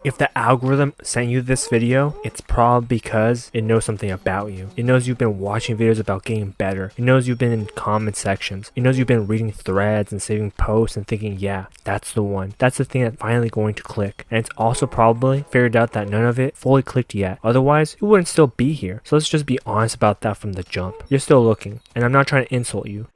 If the algorithm sent you this video, it's probably because it knows something about you. It knows you've been watching videos about getting better. It knows you've been in comment sections. It knows you've been reading threads and saving posts and thinking, yeah, that's the one. That's the thing that's finally going to click. And it's also probably figured out that none of it fully clicked yet. Otherwise, it wouldn't still be here. So let's just be honest about that from the jump. You're still looking, and I'm not trying to insult you.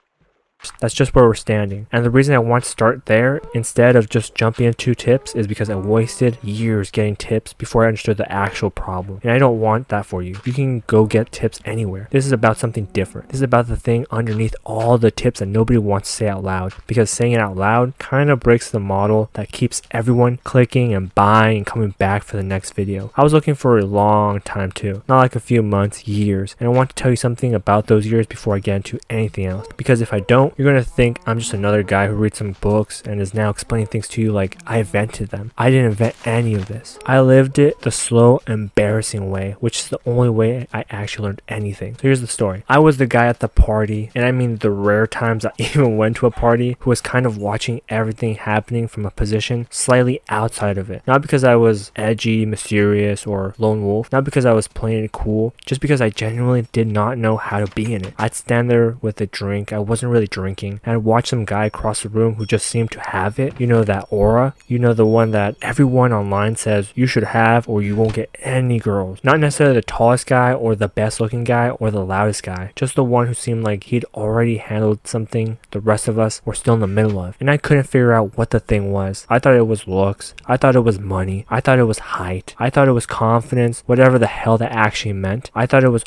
That's just where we're standing. And the reason I want to start there instead of just jumping into tips is because I wasted years getting tips before I understood the actual problem. And I don't want that for you. You can go get tips anywhere. This is about something different. This is about the thing underneath all the tips that nobody wants to say out loud, because saying it out loud kind of breaks the model that keeps everyone clicking and buying and coming back for the next video. I was looking for a long time too, not like a few months, years. And I want to tell you something about those years before I get into anything else, because if I don't, you're going to think I'm just another guy who reads some books and is now explaining things to you like I invented them. I didn't invent any of this. I lived it the slow, embarrassing way, which is the only way I actually learned anything. So here's the story. I was the guy at the party, and I mean the rare times I even went to a party, who was kind of watching everything happening from a position slightly outside of it. Not because I was edgy, mysterious, or lone wolf. Not because I was playing it cool. Just because I genuinely did not know how to be in it. I'd stand there with a drink. I wasn't really drinking, and I'd watch some guy across the room who just seemed to have it. You know, that aura. You know, the one that everyone online says you should have or you won't get any girls. Not necessarily the tallest guy or the best looking guy or the loudest guy. Just the one who seemed like he'd already handled something the rest of us were still in the middle of. And I couldn't figure out what the thing was. I thought it was looks. I thought it was money. I thought it was height. I thought it was confidence. Whatever the hell that actually meant. I thought it was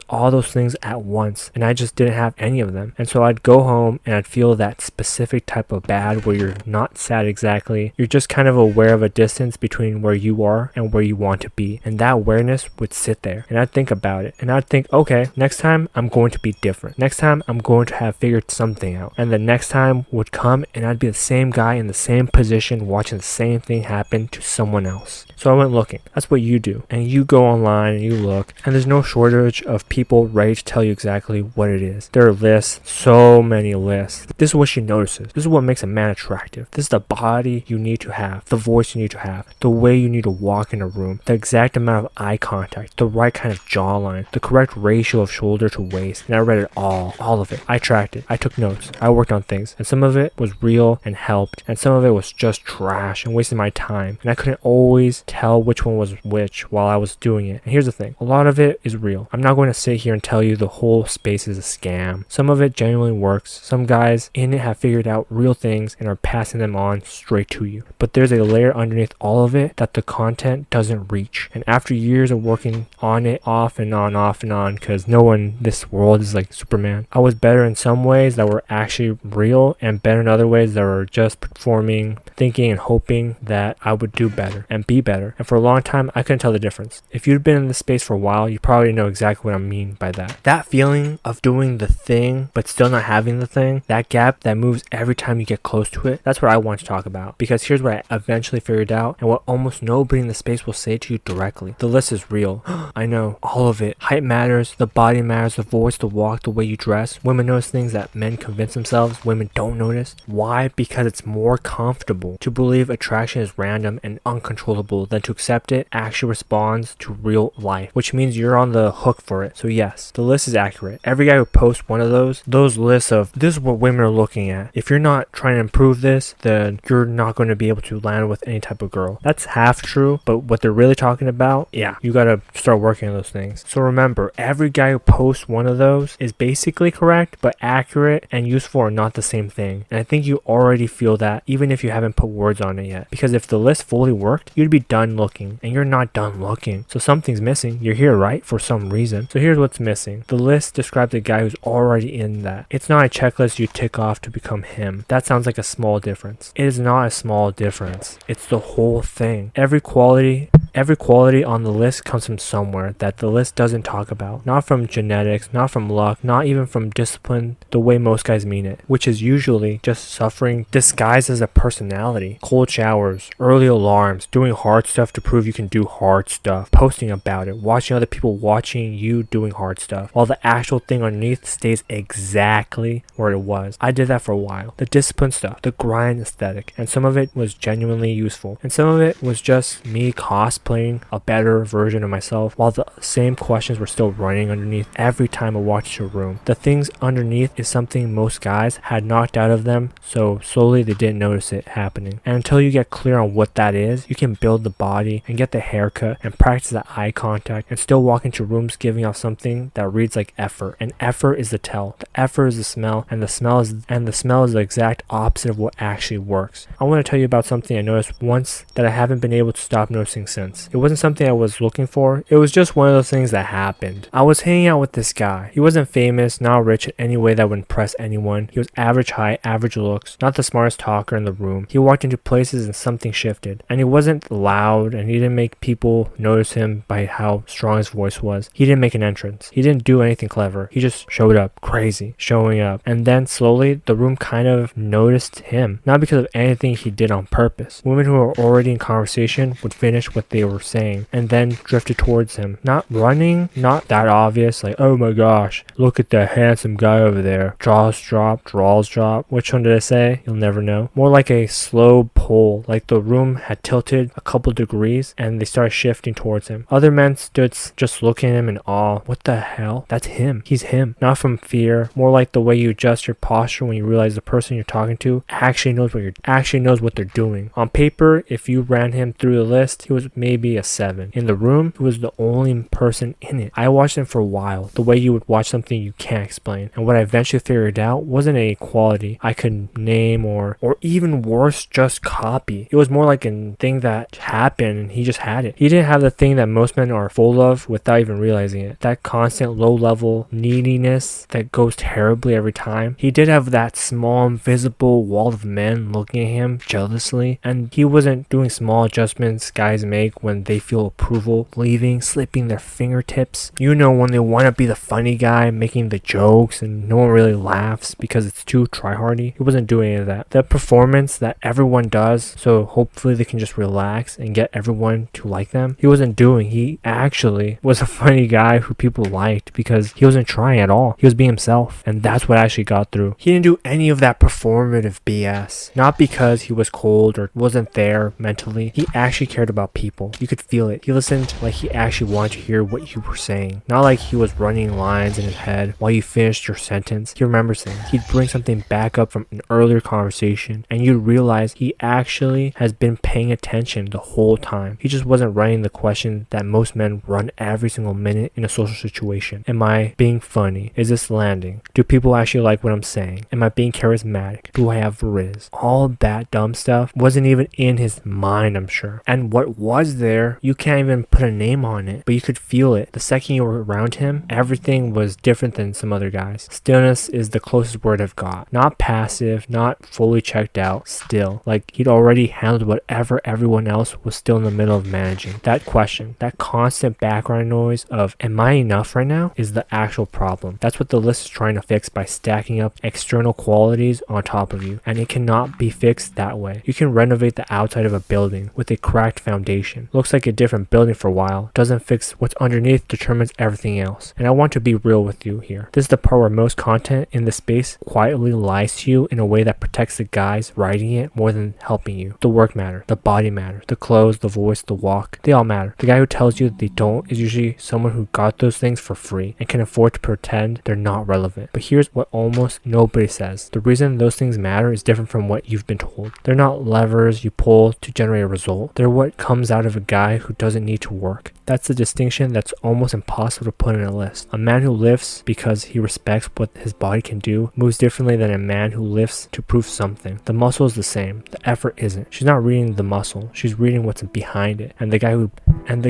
all those things at once, and I just didn't have any of them. And so I'd go home and I'd feel that specific type of bad where you're not sad exactly. You're just kind of aware of a distance between where you are and where you want to be. And that awareness would sit there. And I'd think about it. And I'd think, okay, next time I'm going to be different. Next time I'm going to have figured something out. And the next time would come and I'd be the same guy in the same position watching the same thing happen to someone else. So I went looking. That's what you do. And you go online and you look. And there's no shortage of people ready to tell you exactly what it is. There are lists, so many lists. This is what she notices. This is what makes a man attractive. This is the body you need to have, the voice you need to have, the way you need to walk in a room, the exact amount of eye contact, the right kind of jawline, the correct ratio of shoulder to waist. And I read it all of it. I tracked it. I took notes. I worked on things. And some of it was real and helped. And some of it was just trash and wasting my time. And I couldn't always tell which one was which while I was doing it. And here's the thing. A lot of it is real. I'm not going to sit here and tell you the whole space is a scam. Some of it genuinely works. Some guys in it have figured out real things and are passing them on straight to you. But there's a layer underneath all of it that the content doesn't reach. And after years of working on it off and on, because no one in this world is like Superman, I was better in some ways that were actually real and better in other ways that were just performing, thinking and hoping that I would do better and be better. And for a long time, I couldn't tell the difference. If you'd been in this space for a while, you probably know exactly what I mean by that. That feeling of doing the thing but still not having the thing, that gap that moves every time you get close to it, that's what I want to talk about. Because here's what I eventually figured out, and what almost nobody in the space will say to you directly. The list is real. I know, all of it. Height matters, the body matters, the voice, the walk, the way you dress. Women notice things that men convince themselves women don't notice. Why? Because it's more comfortable to believe attraction is random and uncontrollable than to accept it actually responds to real life, which means you're on the hook for it. So yes, the list is accurate. Every guy who posts one of those lists of this is what women are looking at. If you're not trying to improve this, then you're not going to be able to land with any type of girl. That's half true, but what they're really talking about, yeah, you gotta start working on those things. So remember, every guy who posts one of those is basically correct, but accurate and useful are not the same thing. And I think you already feel that even if you haven't put words on it yet. Because if the list fully worked, you'd be done looking, and you're not done looking. So something's missing. You're here, right? For some reason. So here's what's missing. The list describes a guy who's already in that. It's not a checklist you tick off to become him. That sounds like a small difference. It is not a small difference. It's the whole thing. Every quality Every quality on the list comes from somewhere that the list doesn't talk about. Not from genetics, not from luck, not even from discipline the way most guys mean it, which is usually just suffering disguised as a personality. Cold showers, early alarms, doing hard stuff to prove you can do hard stuff, posting about it, watching other people watching you doing hard stuff, while the actual thing underneath stays exactly where it was. I did that for a while. The discipline stuff, the grind aesthetic, and some of it was genuinely useful, and some of it was just me cosplaying a better version of myself, while the same questions were still running underneath every time I walked into a room. The things underneath is something most guys had knocked out of them, so slowly they didn't notice it happening. And until you get clear on what that is, you can build the body and get the haircut and practice that eye contact and still walk into rooms giving off something that reads like effort. And effort is the tell. The effort is the smell, and the smell is the exact opposite of what actually works. I want to tell you about something I noticed once that I haven't been able to stop noticing since. It wasn't something I was looking for. It was just one of those things that happened. I was hanging out with this guy. He wasn't famous, not rich in any way that would impress anyone. He was average height, average looks, not the smartest talker in the room. He walked into places and something shifted. And he wasn't loud, and he didn't make people notice him by how strong his voice was. He didn't make an entrance. He didn't do anything clever. He just showed up, crazy, showing up. And then slowly, the room kind of noticed him. Not because of anything he did on purpose. Women who were already in conversation would finish what they were saying and then drifted towards him. Not running, not that obvious, like, oh my gosh, look at that handsome guy over there. Jaws drop, draws drop. Which one did I say? You'll never know. More like a slow pull, like the room had tilted a couple degrees and they started shifting towards him. Other men stood just looking at him in awe. What the hell? That's him. He's him. Not from fear, more like the way you adjust your posture when you realize the person you're talking to actually knows what they're doing. On paper, if you ran him through the list, he was maybe a 7. In the room, he was the only person in it. I watched him for a while, the way you would watch something you can't explain. And what I eventually figured out wasn't a quality I could name or even worse, just copy. It was more like a thing that happened and he just had it. He didn't have the thing that most men are full of without even realizing it. That constant low-level neediness that goes terribly every time. He did have that small invisible wall of men looking at him jealously, and he wasn't doing small adjustments guys make when they feel approval, leaving, slipping their fingertips. You know, when they want to be the funny guy making the jokes and no one really laughs because it's too try-hardy. He wasn't doing any of that. The performance that everyone does, so hopefully they can just relax and get everyone to like them. He wasn't doing. He actually was a funny guy who people liked because he wasn't trying at all. He was being himself, and that's what actually got through. He didn't do any of that performative BS. Not because he was cold or wasn't there mentally. He actually cared about people. You could feel it. He listened like he actually wanted to hear what you were saying. Not like he was running lines in his head while you finished your sentence. He remembers things. He'd bring something back up from an earlier conversation, and you'd realize he actually has been paying attention the whole time. He just wasn't running the question that most men run every single minute in a social situation. Am I being funny? Is this landing? Do people actually like what I'm saying? Am I being charismatic? Do I have rizz? All that dumb stuff wasn't even in his mind, I'm sure. And what was there, you can't even put a name on it, but you could feel it. The second you were around him, everything was different than some other guys. Stillness is the closest word I've got. Not passive, not fully checked out, still. Like he'd already handled whatever everyone else was still in the middle of managing. That question, that constant background noise of, am I enough right now, is the actual problem. That's what the list is trying to fix by stacking up external qualities on top of you, and it cannot be fixed that way. You can renovate the outside of a building with a cracked foundation. Looks like a different building for a while. Doesn't fix what's underneath, determines everything else. And I want to be real with you here. This is the part where most content in this space quietly lies to you in a way that protects the guys writing it more than helping you. The work matters, the body matters, the clothes, the voice, the walk, they all matter. The guy who tells you they don't is usually someone who got those things for free and can afford to pretend they're not relevant. But here's what almost nobody says. The reason those things matter is different from what you've been told. They're not levers you pull to generate a result. They're what comes out of a guy who doesn't need to work. That's a distinction that's almost impossible to put in a list. A man who lifts because he respects what his body can do moves differently than a man who lifts to prove something. The muscle is the same, the effort isn't. She's not reading the muscle, she's reading what's behind it. And the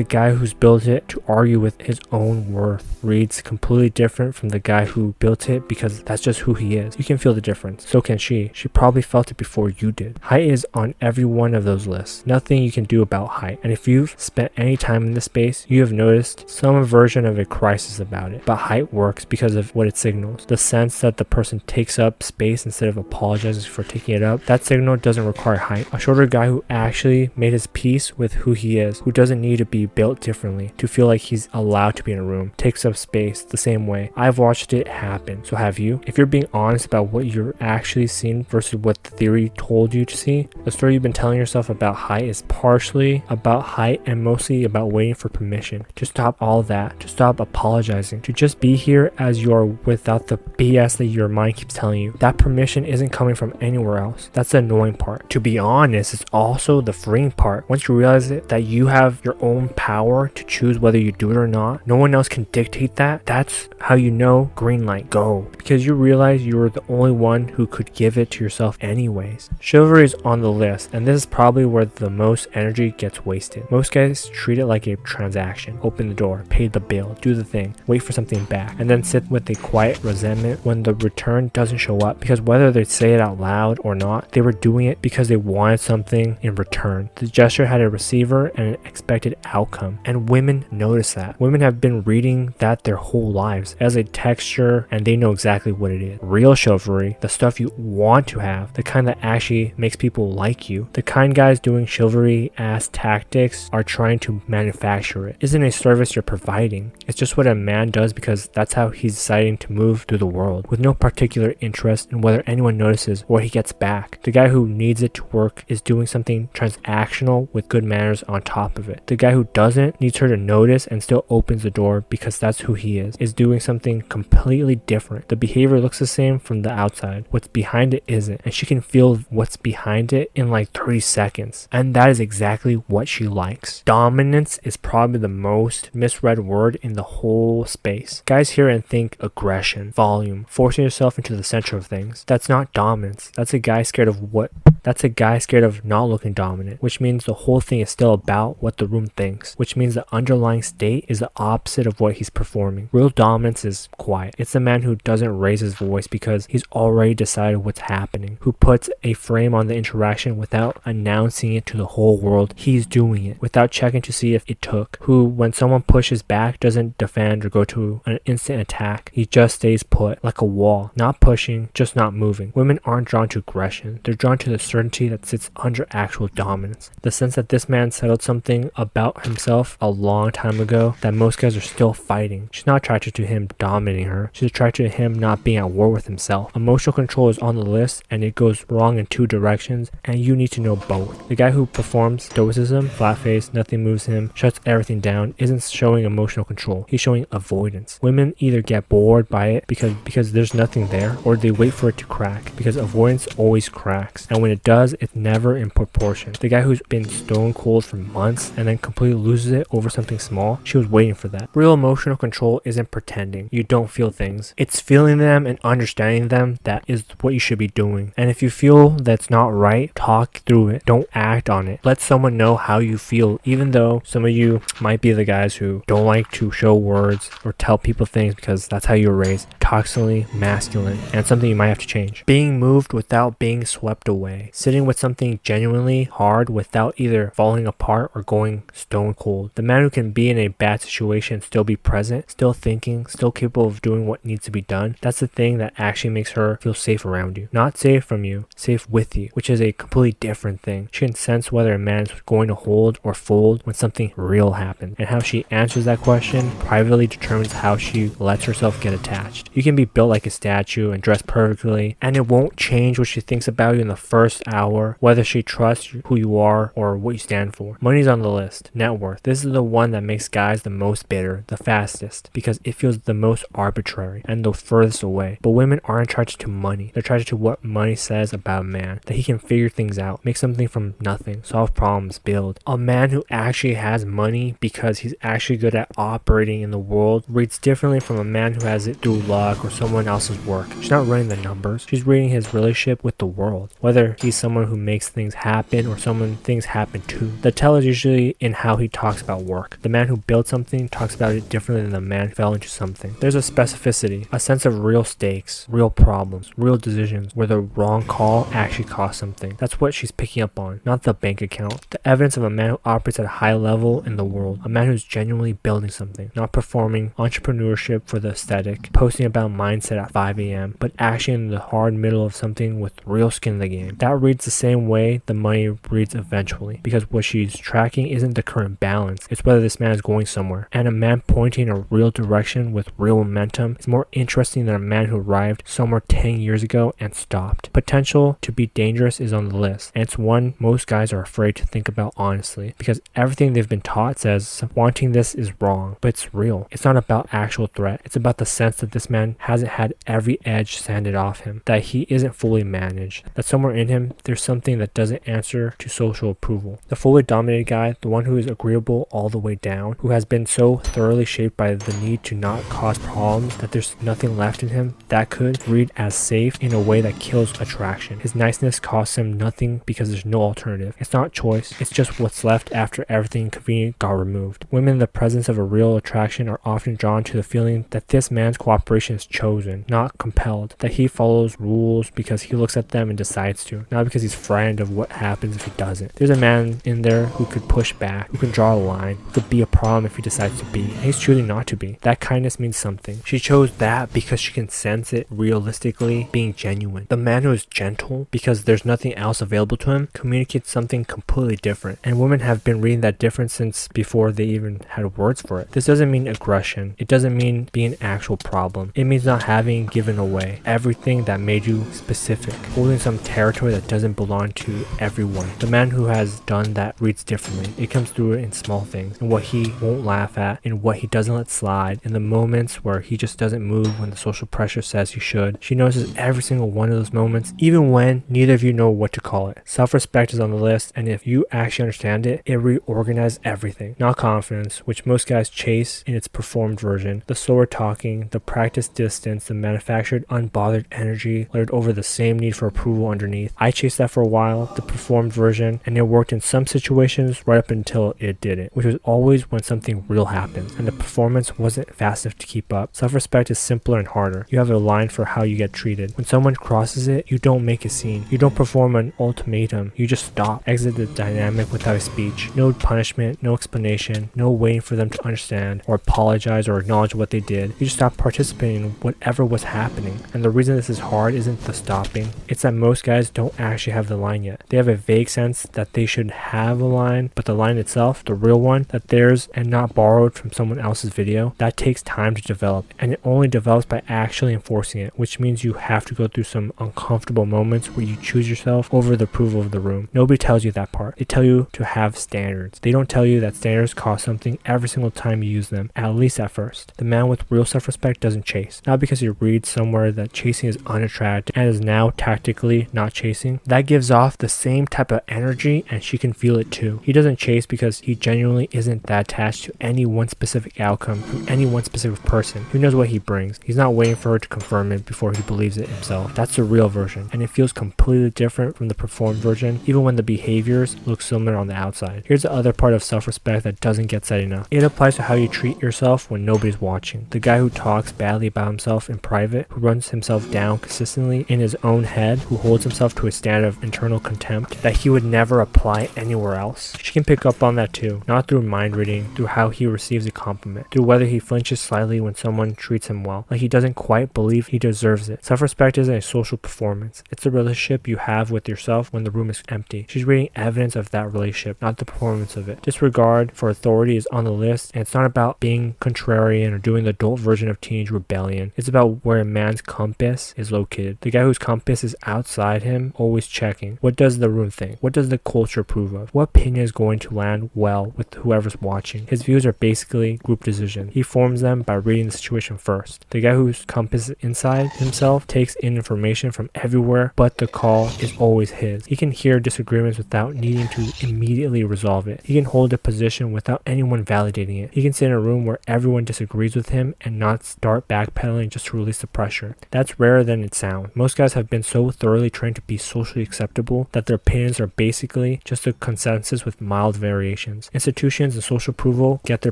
guy who's built it to argue with his own worth reads completely different from the guy who built it because that's just who he is. You can feel the difference. So can she. She probably felt it before you did. Height is on every one of those lists. Nothing you can do about height. And if you've spent any time in this space, you have noticed some version of a crisis about it. But height works because of what it signals. The sense that the person takes up space instead of apologizing for taking it up. That signal doesn't require height. A shorter guy who actually made his peace with who he is, who doesn't need to be built differently to feel like he's allowed to be in a room, takes up space the same way. I've watched it happen. So have you? If you're being honest about what you're actually seeing versus what the theory told you to see, the story you've been telling yourself about height is partially about height and mostly about waiting for permission. To stop all that, to stop apologizing, to just be here as you are without the BS that your mind keeps telling you. That permission isn't coming from anywhere else. That's the annoying part. To be honest, it's also the freeing part. Once you realize it, that you have your own power to choose whether you do it or not, no one else can dictate that. That's how you know green light, go. Because you realize you're the only one who could give it to yourself anyways. Chivalry is on the list, and this is probably where the most energy gets wasted. Most guys treat it like a transaction. Open the door, pay the bill, do the thing, wait for something back, and then sit with a quiet resentment when the return doesn't show up, because whether they say it out loud or not, they were doing it because they wanted something in return. The gesture had a receiver and an expected outcome, and women notice that. Women have been reading that their whole lives as a texture, and they know exactly what it is. Real chivalry, the stuff you want to have, the kind that actually makes people like you, the kind guys doing chivalry ass tactics are trying to manufacture it, isn't a service you're providing. It's just what a man does because that's how he's deciding to move through the world, with no particular interest in whether anyone notices or he gets back. The guy who needs it to work is doing something transactional with good manners on top of it. The guy who doesn't needs her to notice and still opens the door because that's who he is doing something completely different. The behavior looks the same from the outside. What's behind it isn't, and she can feel what's behind it in like 30 seconds. And that is exactly what she likes. Dominance is probably the most misread word in the whole space. Guys hear and think aggression, volume, forcing yourself into the center of things. That's not dominance. That's a guy scared of what? That's a guy scared of not looking dominant, which means the whole thing is still about what the room thinks, which means the underlying state is the opposite of what he's performing. Real dominance is quiet. It's the man who doesn't raise his voice because he's already decided what's happening, who puts a frame on the interaction without announcing it to the whole world he's doing it, without checking to see if it took, who when someone pushes back doesn't defend or go to an instant attack. He just stays put like a wall, not pushing, just not moving. Women aren't drawn to aggression. They're drawn to the certainty that sits under actual dominance. The sense that this man settled something about himself a long time ago that most guys are still fighting. She's not attracted to him dominating her. She's attracted to him not being at war with himself. Emotional control is on the list and it goes wrong in two directions, and you need to know both. The guy who performs stoicism, flat face, nothing moves him, shuts everything down, isn't showing emotional control. He's showing avoidance. Women either get bored by it because there's nothing there, or they wait for it to crack because avoidance always cracks, and when it does, it's never in proportion. The guy who's been stone cold for months and then completely loses it over something small, she was waiting for that. Real emotional control isn't pretending you don't feel things. It's feeling them and understanding them. That is what you should be doing. And if you feel that's not right, talk through it. Don't act on it. Let someone know how you feel, even though some of you might be the guys who don't like to show words or tell people things because that's how you were raised. Toxically masculine, and something you might have to change. Being moved without being swept away. Sitting with something genuinely hard without either falling apart or going stone cold. The man who can be in a bad situation and still be present, still thinking, still capable of doing what needs to be done. That's the thing that actually makes her feel safe around you. Not safe from you, safe with you, which is a completely different thing. She can sense whether a man is going to hold or fold when something real happens, and how she answers that question privately determines how she lets herself get attached. You can be built like a statue and dressed perfectly, and it won't change what she thinks about you in the first hour, whether she trusts who you are or what you stand for. Money's on the list. Net worth. This is the one that makes guys the most bitter, the fastest, because it feels the most arbitrary and the furthest away. But women aren't attracted to money. They're attracted to what money says about a man, that he can figure things out, make something from nothing, solve problems, build. A man who actually has money money because he's actually good at operating in the world reads differently from a man who has it through luck or someone else's work. She's not reading the numbers, she's reading his relationship with the world, whether he's someone who makes things happen or someone things happen to. The tell is usually in how he talks about work. The man who built something talks about it differently than the man who fell into something. There's a specificity, a sense of real stakes, real problems, real decisions where the wrong call actually cost something. That's what she's picking up on, not the bank account. The evidence of a man who operates at a high level in the world, a man who's genuinely building something, not performing entrepreneurship for the aesthetic, posting about mindset at 5 a.m., but actually in the hard middle of something with real skin in the game. That reads the same way the money reads eventually, because what she's tracking isn't the current balance, it's whether this man is going somewhere. And a man pointing in a real direction with real momentum is more interesting than a man who arrived somewhere 10 years ago and stopped. Potential to be dangerous is on the list, and it's one most guys are afraid to think about honestly, because everything they've been taught says wanting this is wrong, but it's real. It's not about actual threat, it's about the sense that this man hasn't had every edge sanded off him, that he isn't fully managed, that somewhere in him there's something that doesn't answer to social approval. The fully dominated guy, the one who is agreeable all the way down, who has been so thoroughly shaped by the need to not cause problems that there's nothing left in him that could read as safe in a way that kills attraction. His niceness costs him nothing because there's no alternative. It's not choice, it's just what's left after everything convenient got removed. Women in the presence of a real attraction are often drawn to the feeling that this man's cooperation is chosen, not compelled, that he follows rules because he looks at them and decides to, not because he's frightened of what happens if he doesn't. There's a man in there who could push back, who can draw a line, who could be a problem if he decides to be, and he's choosing not to be. That kindness means something. She chose that because she can sense it realistically being genuine. The man who is gentle because there's nothing else available to him communicates something completely different, and women have been reading that difference since before they even had words for it. This doesn't mean aggression, it doesn't mean being an actual problem, it means not having given away everything that made you specific, holding some territory that doesn't belong to everyone. The man who has done that reads differently. It comes through in small things, in what he won't laugh at, in what he doesn't let slide, in the moments where he just doesn't move when the social pressure says he should. She notices every single one of those moments, even when neither of you know what to call it. Self-respect is on the list, and if you actually understand it, it reorganizes everything. Not confidence, which most guys chase in its performed version, the slower talking, the practiced distance, the manufactured unbothered energy layered over the same need for approval underneath. I chased that for a while, the performed version, and it worked in some situations right up until it didn't, which was always when something real happens and the performance wasn't fast enough to keep up. Self-respect is simpler and harder. You have a line for how you get treated. When someone crosses it, you don't make a scene. You don't perform an ultimatum. You just stop, exit the dynamic without a speech. No punishment, no explanation, no waiting for them to understand or apologize or acknowledge what they did. You just stop participating in whatever was happening. And the reason this is hard isn't the stopping. It's that most guys don't actually have the line yet. They have a vague sense that they should have a line, but the line itself, the real one, that theirs and not borrowed from someone else's video, that takes time to develop, and it only develops by actually enforcing it, which means you have to go through some uncomfortable moments where you choose yourself over the approval of the room. Nobody tells you that part. They tell you to have standards. They don't tell you that standards cost something every single time you use them, at least at first. The man with real self-respect doesn't chase, not because he reads somewhere that chasing is unattractive and is now tactically not chasing. That gives off the same type of energy, and she can feel it too. He doesn't chase because he genuinely isn't that attached to any one specific outcome from any one specific person. Who knows what he brings? He's not waiting for her to confirm it before he believes it himself. That's the real version, and it feels completely different from the performed version, even when the behaviors look similar on the outside. Here's the other part of self-respect that doesn't get said enough. It applies to how you treat yourself when nobody's watching. The guy who talks badly about himself in private, who runs himself down consistently in his own head, who holds himself to a standard of internal contempt that he would never apply anywhere else. She can pick up on that too, not through mind reading, through how he receives a compliment, through whether he flinches slightly when someone treats him well, like he doesn't quite believe he deserves it. Self-respect isn't a social performance. It's the relationship you have with yourself when the room is empty. She's reading evidence of that relationship, not the performance of it. Disregard for authority is on the list, and it's not about being contrarian or doing the adult version of teenage rebellion. It's about where a man's compass is located. The guy whose compass is outside him, always checking. What does the room think? What does the culture approve of? What opinion is going to land well with whoever's watching? His views are basically group decisions. He forms them by reading the situation first. The guy whose compass is inside himself takes in information from everywhere, but the call is always his. He can hear disagreements without needing to immediately resolve it. He can hold a position position without anyone validating it. He can sit in a room where everyone disagrees with him and not start backpedaling just to release the pressure. That's rarer than it sounds. Most guys have been so thoroughly trained to be socially acceptable that their opinions are basically just a consensus with mild variations. Institutions and social approval get their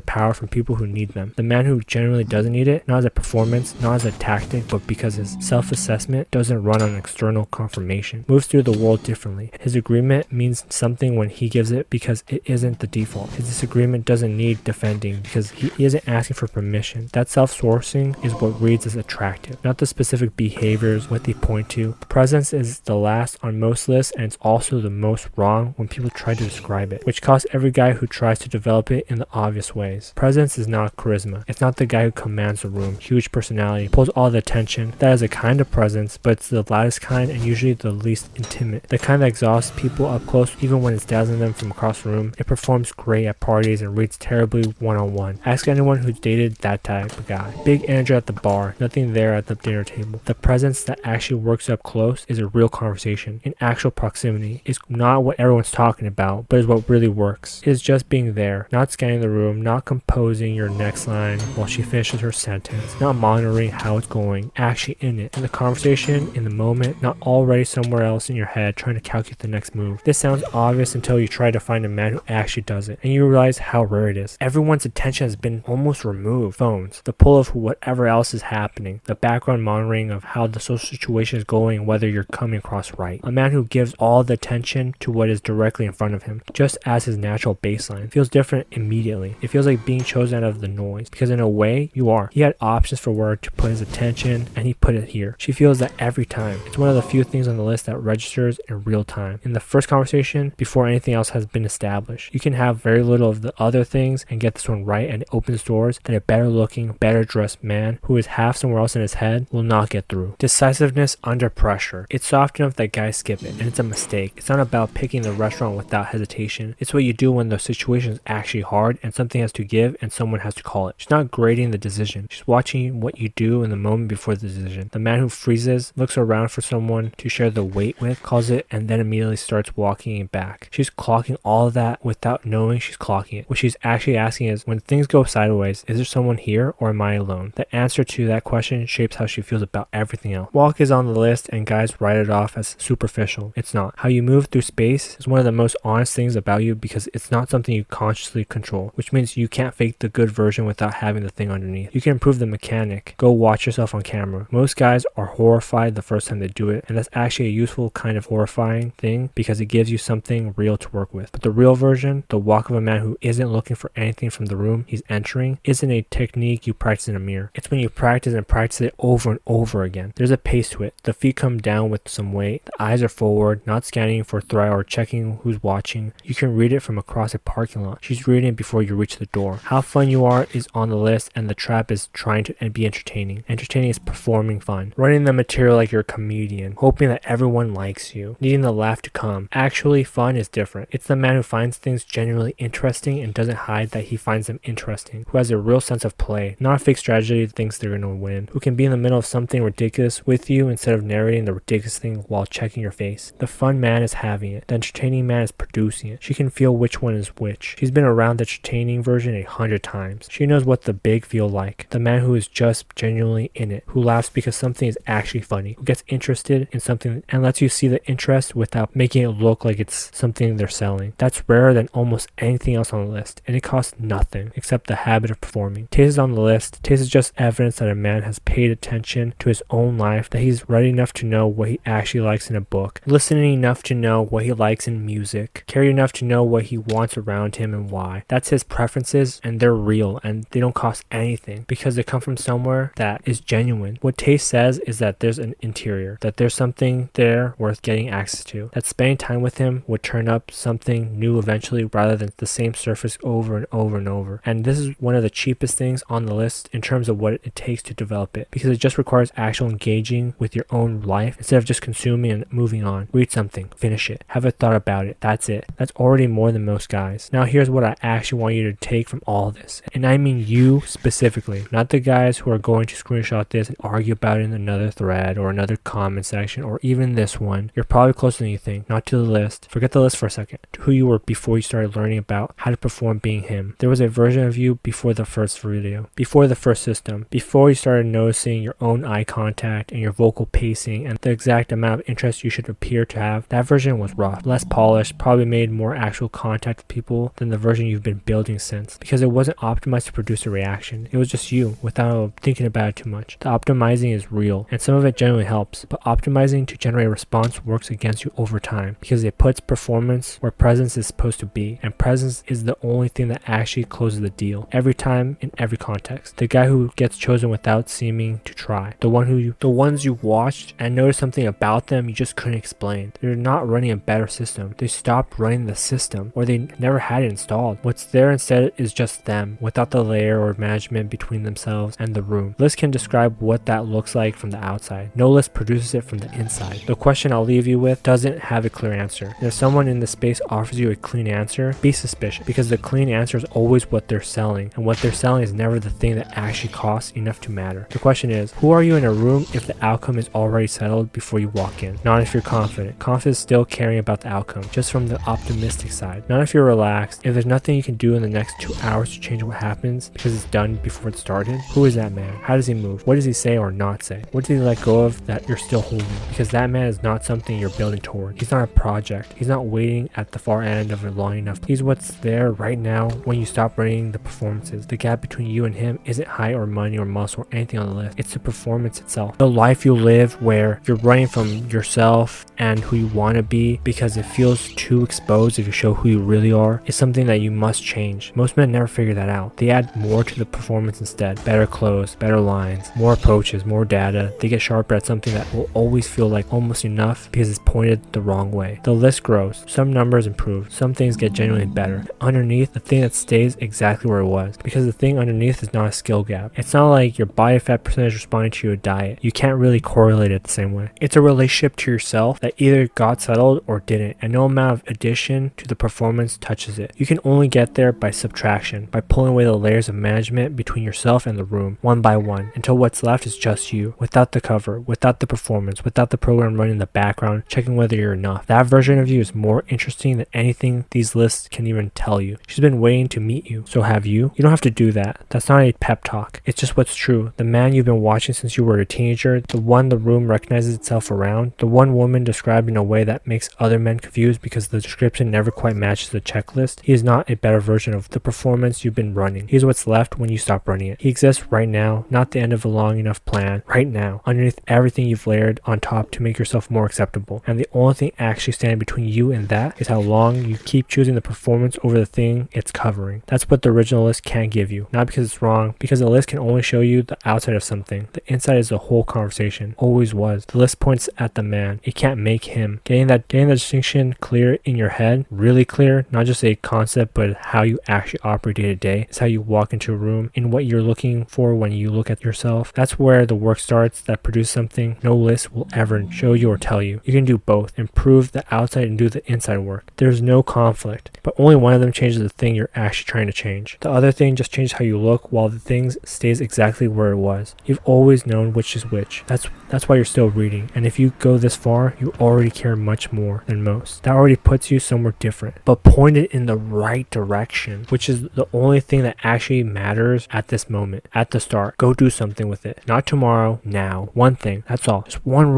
power from people who need them. The man who generally doesn't need it, not as a performance, not as a tactic, but because his self-assessment doesn't run on external confirmation, moves through the world differently. His agreement means something when he gives it because it isn't the default. His disagreement doesn't need defending because he isn't asking for permission. That self-sourcing is what reads as attractive, not the specific behaviors, what they point to. Presence is the last on most lists, and it's also the most wrong when people try to describe it, which costs every guy who tries to develop it in the obvious ways. Presence is not charisma. It's not the guy who commands the room, huge personality, pulls all the attention. That is a kind of presence, but it's the loudest kind and usually the least intimate. The kind that exhausts people up close even when it's dazzling them from across the room. It performs great at parties and reads terribly one-on-one. Ask anyone who's dated that type of guy. Big energy at the bar, nothing there at the dinner table. The presence that actually works up close is a real conversation. In actual proximity is not what everyone's talking about, but is what really works. It is just being there, not scanning the room, not composing your next line while she finishes her sentence, not monitoring how it's going, actually in it, in the conversation, in the moment, not already somewhere else in your head trying to calculate the next move. This sounds obvious until you try to find a man who actually does it, and you realize how rare it is. Everyone's attention has been almost removed. Phones, the pull of whatever else is happening, the background monitoring of how the social situation is going, whether you're coming across right. A man who gives all the attention to what is directly in front of him, just as his natural baseline, feels different immediately. It feels like being chosen out of the noise, because in a way, you are. He had options for where to put his attention, and he put it here. She feels that every time. It's one of the few things on the list that registers in real time. In the first conversation, before anything else has been established. You can have very little of the other things and get this one right, and it opens doors that a better looking, better dressed man who is half somewhere else in his head will not get through. Decisiveness under pressure. It's soft enough that guys skip it, and it's a mistake. It's not about picking the restaurant without hesitation. It's what you do when the situation is actually hard and something has to give and someone has to call it. She's not grading the decision. She's watching what you do in the moment before the decision. The man who freezes, looks around for someone to share the weight with, calls it, and then immediately starts walking it back. She's clocking all of that without knowing she's clocking it. What she's actually asking is, when things go sideways, is there someone here or am I alone? The answer to that question shapes how she feels about everything else. Walk is on the list and guys write it off as superficial. It's not. How you move through space is one of the most honest things about you because it's not something you consciously control, which means you can't fake the good version without having the thing underneath. You can improve the mechanic. Go watch yourself on camera. Most guys are horrified the first time they do it, and that's actually a useful kind of horrifying thing because it gives you something real to work with. But the real version, the walk of a man who isn't looking for anything from the room he's entering, isn't a technique you practice in a mirror. It's when you practice and practice it over and over again. There's a pace to it. The feet come down with some weight. The eyes are forward, not scanning for threat or checking who's watching. You can read it from across a parking lot. She's reading it before you reach the door. How fun you are is on the list, and the trap is trying to be entertaining. Entertaining is performing fun. Running the material like you're a comedian, hoping that everyone likes you, needing the laugh to come. Actually, fun is different. It's the man who finds things genuinely interesting and doesn't hide that he finds them interesting, who has a real sense of play, not a fake strategy that thinks they're going to win, who can be in the middle of something ridiculous with you instead of narrating the ridiculous thing while checking your face. The fun man is having it. The entertaining man is producing it. She can feel which one is which. She's been around the entertaining version 100 times. She knows what the big feel like. The man who is just genuinely in it, who laughs because something is actually funny, who gets interested in something and lets you see the interest without making it look like it's something they're selling. That's rarer than almost anything else on the list, and it costs nothing except the habit of performing. Taste is on the list. Taste is just evidence that a man has paid attention to his own life, that he's ready enough to know what he actually likes in a book, listening enough to know what he likes in music, caring enough to know what he wants around him and why. That's his preferences, and they're real, and they don't cost anything because they come from somewhere that is genuine. What taste says is that there's an interior, that there's something there worth getting access to, that spending time with him would turn up something new eventually rather than the same surface over and over and over. And this is one of the cheapest things on the list in terms of what it takes to develop it, because it just requires actual engaging with your own life instead of just consuming and moving on. Read something, finish it, have a thought about it. That's it. That's already more than most guys. Now here's what I actually want you to take from all this, and I mean you specifically, not the guys who are going to screenshot this and argue about it in another thread or another comment section or even this one. You're probably closer than you think. Not to the list. Forget the list for a second. To who you were before you started learning about how to perform being him. There was a version of you before the first video, before the first system, before you started noticing your own eye contact and your vocal pacing and the exact amount of interest you should appear to have. That version was rough, less polished, probably made more actual contact with people than the version you've been building since, because it wasn't optimized to produce a reaction. It was just you without thinking about it too much. The optimizing is real, and some of it generally helps, but optimizing to generate a response works against you over time, because it puts performance where presence is supposed to be, and presence is the only thing that actually closes the deal, every time, in every context. The guy who gets chosen without seeming to try, the ones you watched and noticed something about them you just couldn't explain. They're not running a better system. They stopped running the system, or they never had it installed. What's there instead is just them, without the layer or management between themselves and the room. Lists can describe what that looks like from the outside. No list produces it from the inside. The question I'll leave you with doesn't have a clear answer. If someone in the space offers you a clean answer, be suspicious, because the clean answer is always what they're selling, and what they're selling is never the thing that actually costs enough to matter. The question is, who are you in a room if the outcome is already settled before you walk in? Not if you're confident. Confident is still caring about the outcome, just from the optimistic side. Not if you're relaxed. If there's nothing you can do in the next 2 hours to change what happens because it's done before it started, who is that man? How does he move? What does he say or not say? What does he let go of that you're still holding? Because that man is not something you're building toward. He's not a project. He's not waiting at the far end of it long enough. He's what's there right now when you stop rating the performances. The gap between you and him isn't height or money or muscle or anything on the list. It's the performance itself. The life you live where you're running from yourself and who you want to be because it feels too exposed if you show who you really are is something that you must change. Most men never figure that out. They add more to the performance instead. Better clothes, better lines, more approaches, more data. They get sharper at something that will always feel like almost enough because it's pointed the wrong way. The list grows. Some numbers improve. Some things get genuinely better. Underneath, the thing that stays exactly where it was, because the thing underneath is not a skill gap. It's not like your body fat percentage responding to your diet. You can't really correlate it the same way. It's a relationship to yourself that either got settled or didn't, and no amount of addition to the performance touches it. You can only get there by subtraction, by pulling away the layers of management between yourself and the room, one by one, until what's left is just you, without the cover, without the performance, without the program running in the background, checking whether you're enough. That version of you is more interesting than anything these lists can even tell you. She's been waiting to meet you, so have you? You don't have to do that. That's not a pep talk. It's just what's true. The man you've been watching since you were a teenager, the one the room recognizes itself around, the one woman described in a way that makes other men confused because the description never quite matches the checklist. He is not a better version of the performance you've been running. He's what's left when you stop running it. He exists right now, not the end of a long enough plan. Right now, underneath everything you've layered on top to make yourself more acceptable. And the only thing actually standing between you and that is how long you keep choosing the performance over the thing it's covering. That's what the original list can't give you. Not because it's wrong, because the list can only show you the outside of something. The inside is the whole conversation. Always was. The list points at the man. It can't make him. Getting the distinction clear in your head, really clear, not just a concept, but how you actually operate day to day. It's how you walk into a room, in what you're looking for when you look at yourself. That's where the work starts that produces something no list will ever show you or tell you. You can do both. Improve the outside and do the inside work. There's no conflict, but only one of them changes the thing you're actually trying to change. The other thing just changes how you look while the thing stays exactly where it was. You've always known which is which. That's why you're still reading. And if you go this far, you already care much more than most. That already puts you somewhere different, but pointed in the right direction, which is the only thing that actually matters at this moment, at the start. Go do something with it. Not tomorrow, now. One thing. That's all. Just one